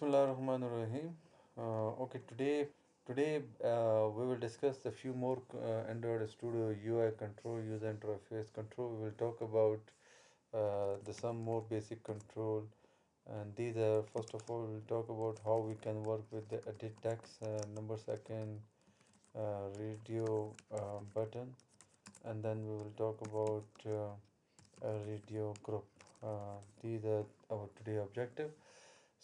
Bismillahirrahmanirrahim. Okay, today we will discuss a few more Android Studio UI control, user interface control. We will talk about the some more basic control, and these are first of all we'll talk about how we can work with the edit text, number second, radio button, and then we will talk about a radio group. These are our today objective.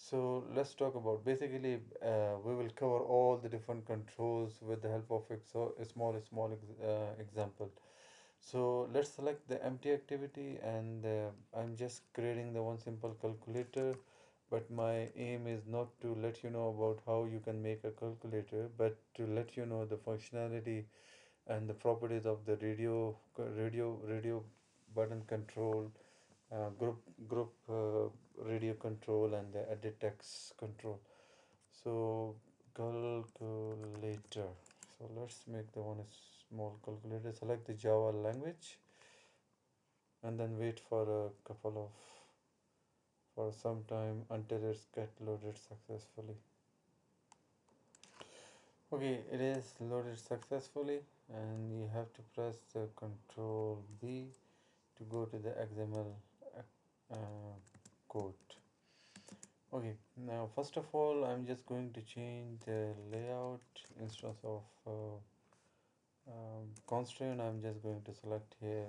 So let's talk about basically we will cover all the different controls with the help of a small example. So let's select the empty activity and I'm just creating the one simple calculator, but my aim is not to let you know about how you can make a calculator, but to let you know the functionality and the properties of the radio button control, group radio control, and the edit text control. So calculator. So let's make the one small calculator. Select the Java language and then wait for a couple of for some time until it's get loaded successfully. Okay, it is loaded successfully, and you have to press the Control B to go to the XML code. Okay, now first of all, I'm just going to change the layout instead of constraint. I'm just going to select here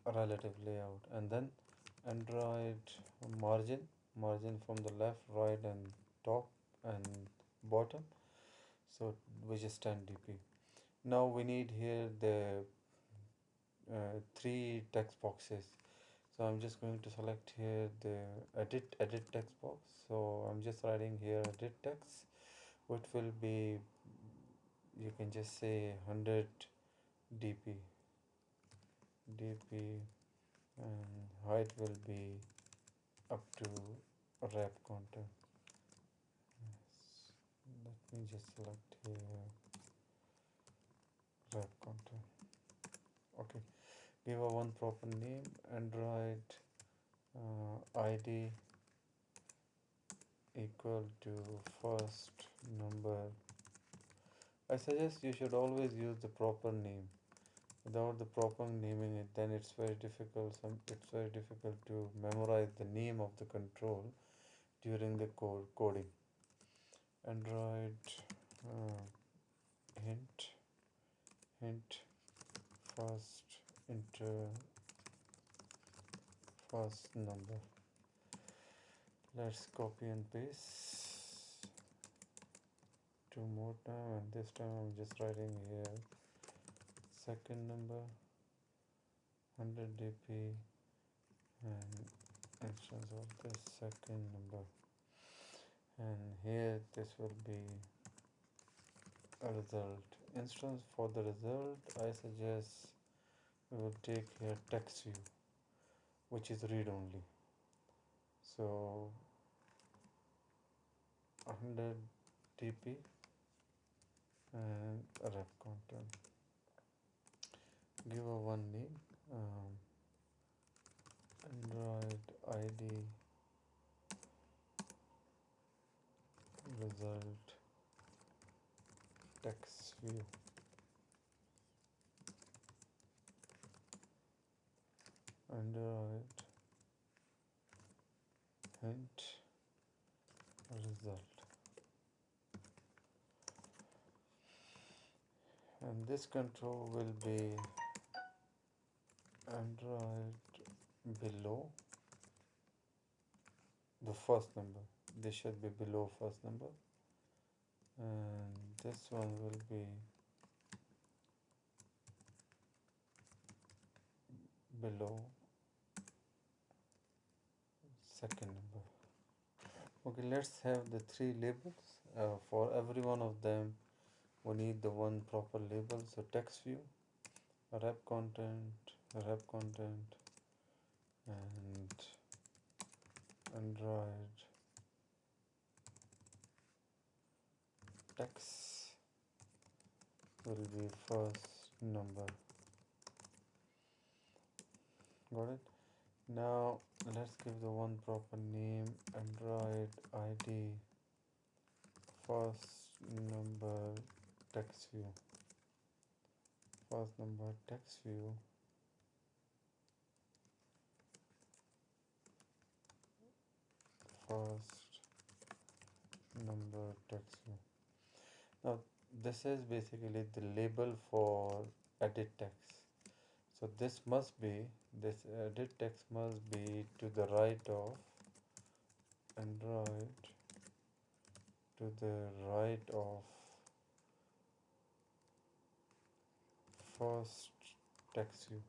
relative layout, and then Android margin from the left, right, and top and bottom. So which is 10 dp. Now we need here the three text boxes. So I'm just going to select here the edit text box. So I'm just writing here edit text, which will be, you can just say 100 dp, and height will be up to wrap content. Yes. Let me just select here wrap content. Okay, give a one proper name, Android ID equal to first number. I suggest you should always use the proper name. Without the proper naming it, then it's very difficult. It's very difficult to memorize the name of the control during the coding. Android uh, hint hint first enter first number. Let's copy and paste two more time, and this time I'm just writing here second number 100 dp and instance of the second number, and here this will be a result instance. For the result, I suggest we will take here text view, which is read only. So 100 dp and ref content. Give a one name, Android ID result text view. Android hint result, and this control will be Android below the first number. This should be below first number, and this one will be below second number. Okay, let's have the three labels. For every one of them, we need the one proper label. So text view, wrap content, and Android text will be first number. Got it? Now let's give the one proper name, Android id first number text view, first number text view, first number text view. Now this is basically the label for edit text. So this edit text must be to the right of Android, to the right of first text view.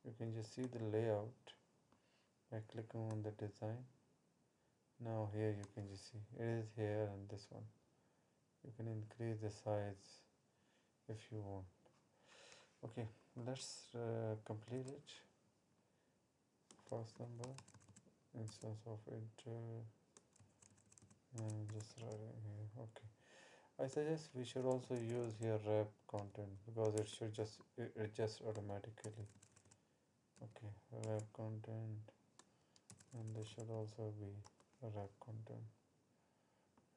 You can just see the layout by clicking on the design. Now here you can just see it is here and this one. You can increase the size if you want. Okay, let's complete it. First number, instance of enter, and just writing here. Okay, I suggest we should also use here wrap content because it should just it adjusts automatically. Okay, wrap content, and this should also be wrap content,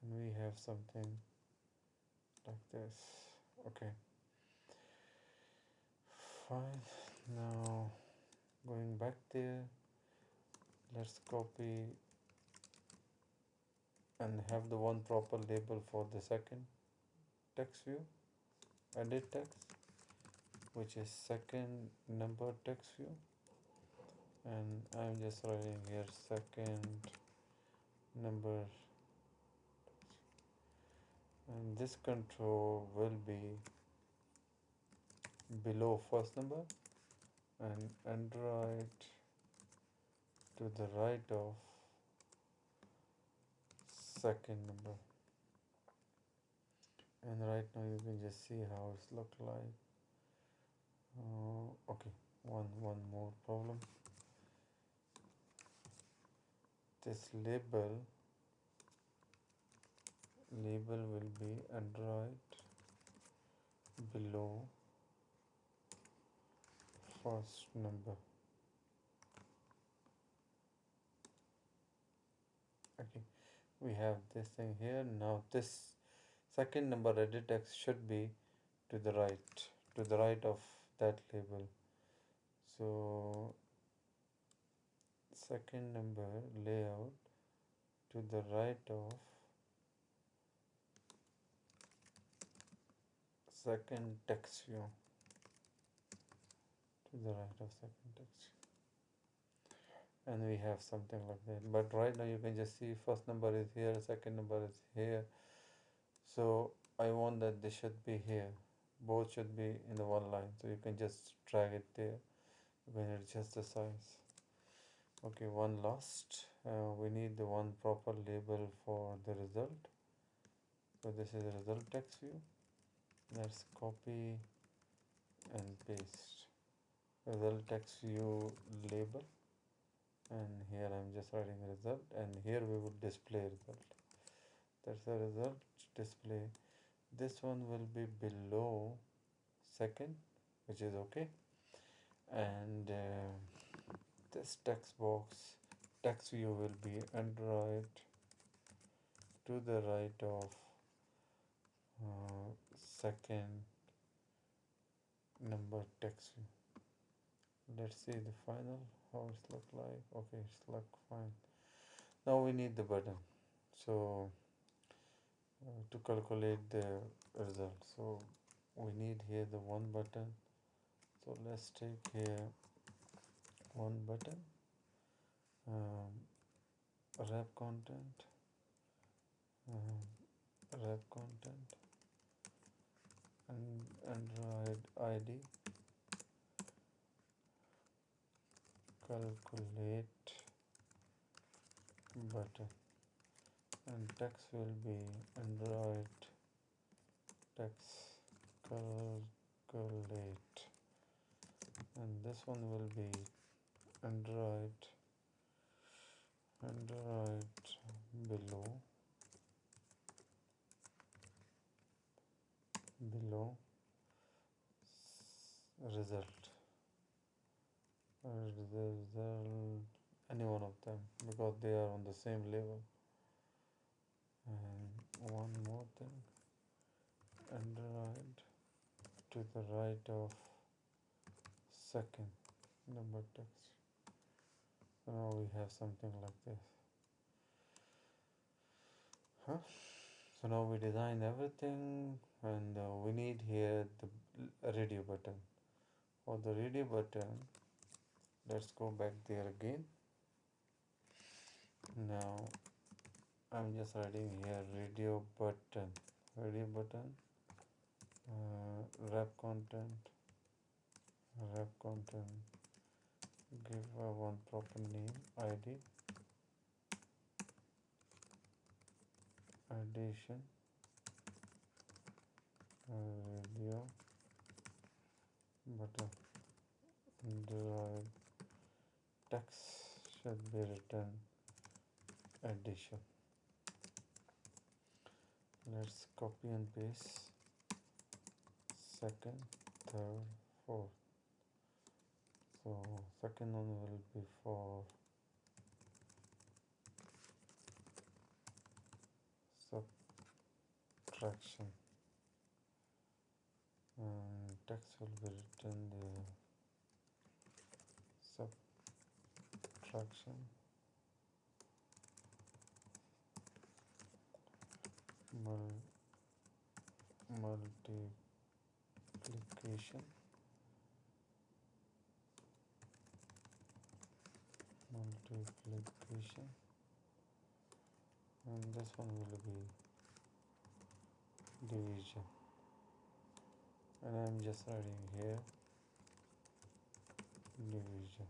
and we have something like this. Okay, fine. Now going back there, let's copy and have the one proper label for the second text view, edit text, which is second number text view, and I'm just writing here second number, and this control will be below first number and Android to the right of second number. And right now you can just see how it's look like. Okay, one more problem. This label will be Android below first number. Okay, we have this thing here. Now this second number edit text should be to the right of that label. So second number layout to the right of second text view, to the right of second text view. And we have something like that, but right now you can just see first number is here, second number is here, so I want that they should be here, both should be in the one line, so you can just drag it there. You can adjust the size. Okay, one last, we need the one proper label for the result. So this is the result text view. Let's copy and paste result text view label, and here I'm just writing result, and here we would display result. That's the result display. This one will be below second, which is okay, and this text box text view will be Android to the right of second number text view. Let's see the final how it's look like. Okay, it's look fine. Now we need the button, so to calculate the result, so we need here the one button. So let's take here one button, um, wrap content, wrap content, and Android ID, calculate button, and text will be Android text calculate, and this one will be Android below result, result, any one of them because they are on the same level. And one more thing, Android to the right of second number text. So now we have something like this. Huh? So now we design everything, and we need here the radio button. For the radio button, let's go back there again. Now I'm just writing here radio button, wrap content, wrap content, give one proper name, ID, addition, radio button, the text should be written addition. Let's copy and paste second, third, fourth. So second one will be for subtraction, and text will be written the subtraction multiplication and this one will be division, and I'm just writing here division.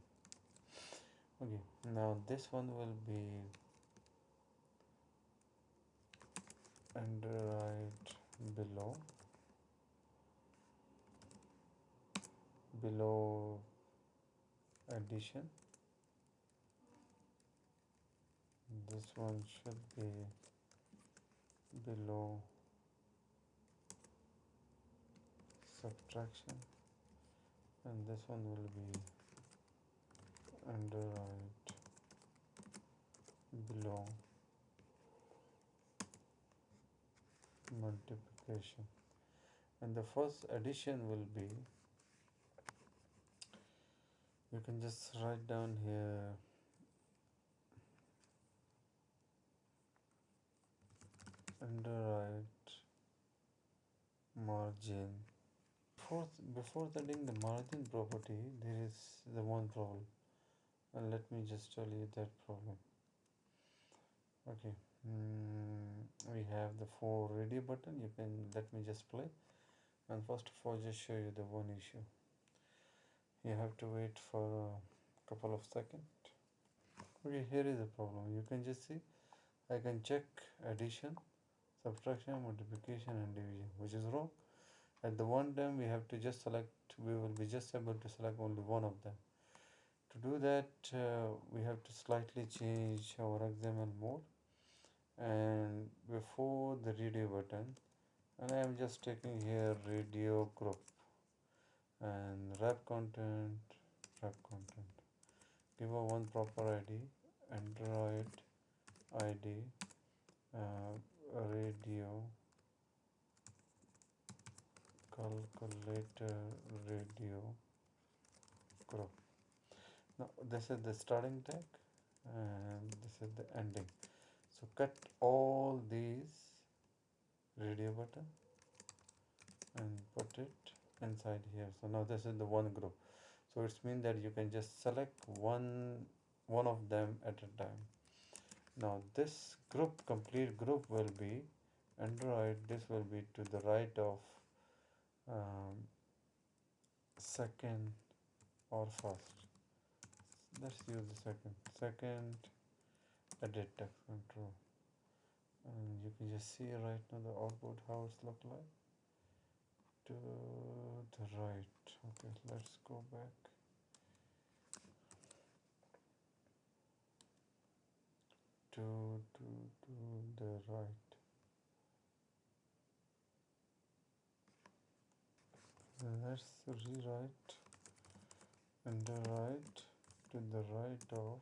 Okay, now this one will be under right below addition. This one should be below subtraction, and this one will be under right below multiplication. And the first addition will be, you can just write down here under right margin. Before adding the margin property, there is the one problem, and let me just tell you that problem. Okay, we have the 4 radio button. You can let me just play, and first of all just show you the one issue. You have to wait for a couple of seconds. Okay, here is the problem. You can just see I can check addition, subtraction, multiplication and division, which is wrong. At the one time we have to just select, we will be just able to select only one of them. To do that, we have to slightly change our XML mode, and before the radio button, and I am just taking here radio group and wrap content, give a one proper ID, Android ID, radio calculator radio group. Now this is the starting tag and this is the ending. So cut all these radio button and put it inside here. So now this is the one group. So it's mean that you can just select one of them at a time. Now this group, complete group, will be Android. This will be to the right of second or first. Let's use the second edit text control, and you can just see right now the output how it's look like to the right. Okay, let's go back to the right. Let's rewrite and the right to the right of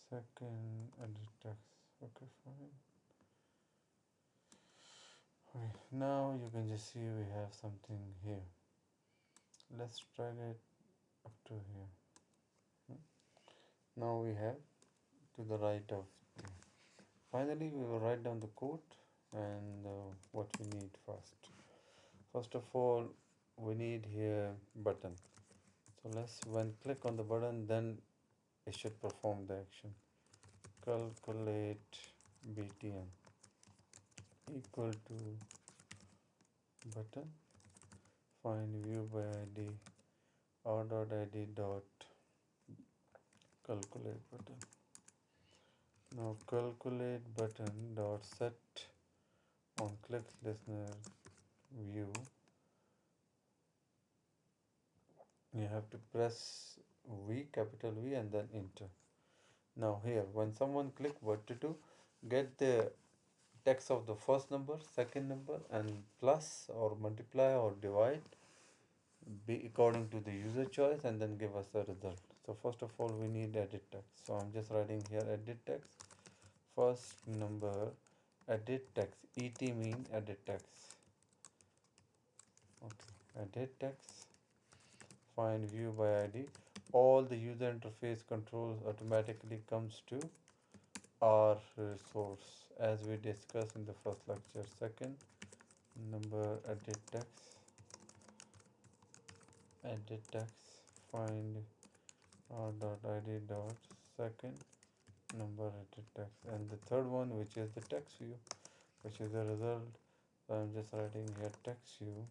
second edit text. Okay, fine. now you can just see we have something here. Let's drag it up to here. Hmm. Now we have to the right of the. Finally, we will write down the code and what we need first. First of all, we need here button. So let's when click on the button, then it should perform the action. Calculate BTN equal to button. Find view by ID r dot id dot calculate button. Now calculate button dot set on click listener view. You have to press V, capital V, and then enter. Now here, when someone click, what to do? Get the text of the first number, second number, and plus or multiply or divide be according to the user choice, and then give us the result. So first of all, we need edit text. So I'm just writing here edit text. First number edit text. ET mean edit text. Okay, edit text. Find view by ID. All the user interface controls automatically comes to our resource as we discussed in the first lecture. Second number edit text find r dot id dot second number edit text, and the third one, which is the text view, which is the result. So I'm just writing here text view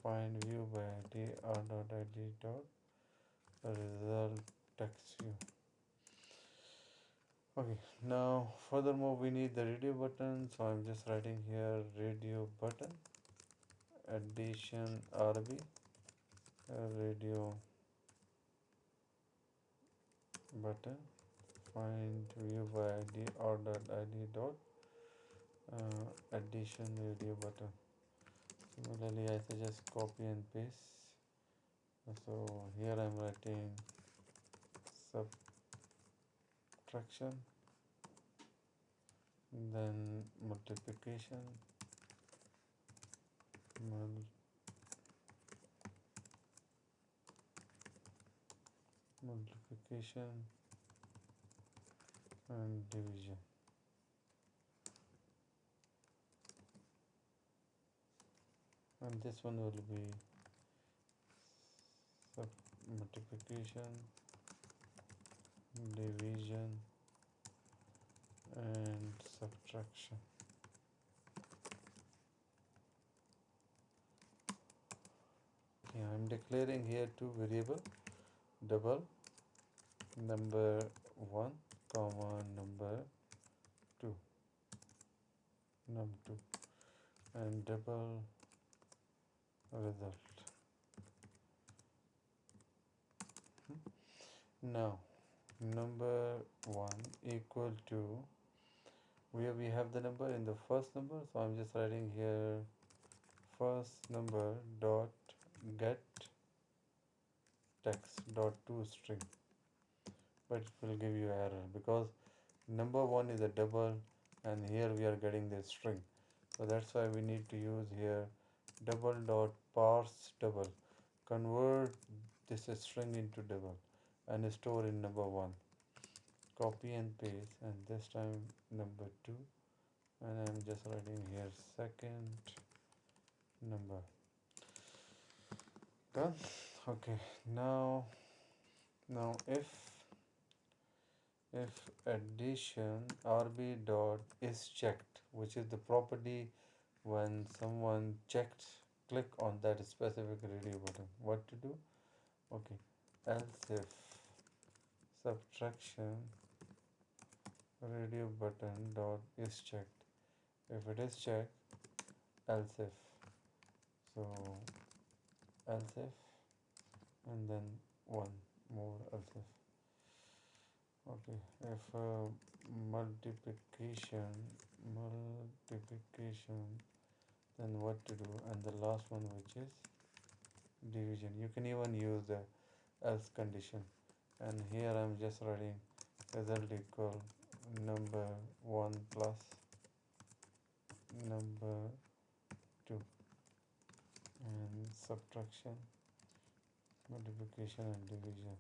find view by id r dot id dot result text view. Okay, now furthermore we need the radio button, so I'm just writing here radio button addition rb radio button find view by id r dot id dot addition radio button. Similarly, I suggest copy and paste. So here I'm writing subtraction, then multiplication, multiplication and division. And this one will be multiplication, division and subtraction. Okay, I'm declaring here two variable double number 1 comma number 2 num2 and double result. Now number 1 equal to, where we have the number in the first number, so I'm just writing here first number dot get text dot to string, but it will give you error because number 1 is a double and here we are getting the string. So that's why we need to use here double dot parse double, convert this string into double and store in number 1. Copy and paste, and this time number 2, and I'm just writing here second number. Done. Okay, now if addition rb dot is checked, which is the property when someone checked click on that specific radio button, what to do? Okay, else if subtraction radio button dot is checked, if it is checked, else if, so else if and then one more else if. Okay, if multiplication, then what to do? And the last one, which is division. You can even use the else condition, and here I'm just writing result equal number 1 plus number 2, and subtraction, multiplication and division.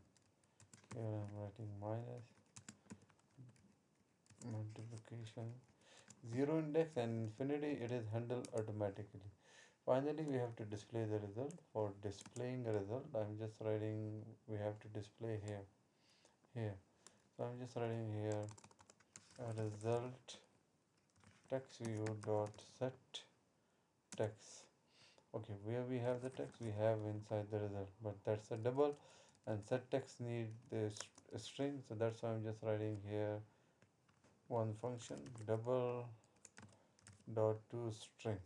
Here I'm writing minus multiplication, 0 index and infinity, it is handled automatically. Finally, we have to display the result. For displaying a result, I'm just writing, we have to display here. So I'm just writing here a result text view dot set text. Okay, where we have the text, we have inside the result, but that's a double, and set text need the string, so that's why I'm just writing here one function double dot to string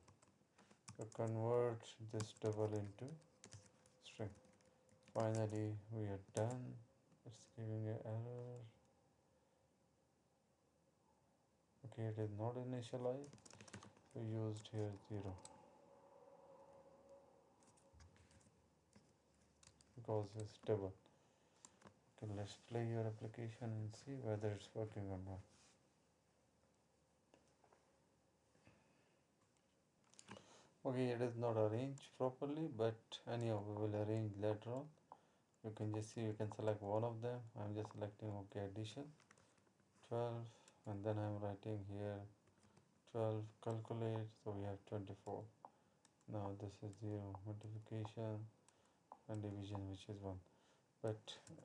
to convert this double into string. Finally, we are done. It's giving an error. Okay, it is not initialized. We used here 0 because it's double. Okay, let's play your application and see whether it's working or not. Okay, it is not arranged properly, but anyhow, we will arrange later on. You can just see, you can select one of them. I'm just selecting okay addition 12, and then I'm writing here 12 calculate, so we have 24. Now this is 0 multiplication and division, which is 1. But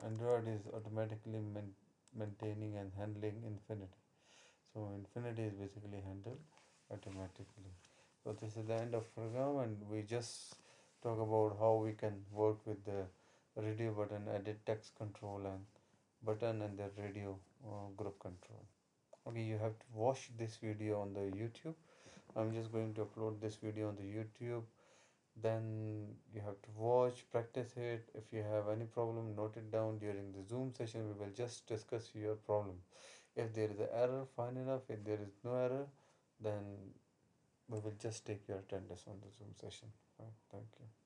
Android is automatically maintaining and handling infinity, so infinity is basically handled automatically. So this is the end of program, and we just talk about how we can work with the radio button, edit text control and button, and the radio group control. Okay, you have to watch this video on the YouTube. I'm just going to upload this video on the YouTube. Then you have to watch, practice it. If you have any problem, note it down. During the Zoom session, we will just discuss your problem. If there is an error, fine enough. If there is no error, then we will just take your attendance on the Zoom session. Thank you.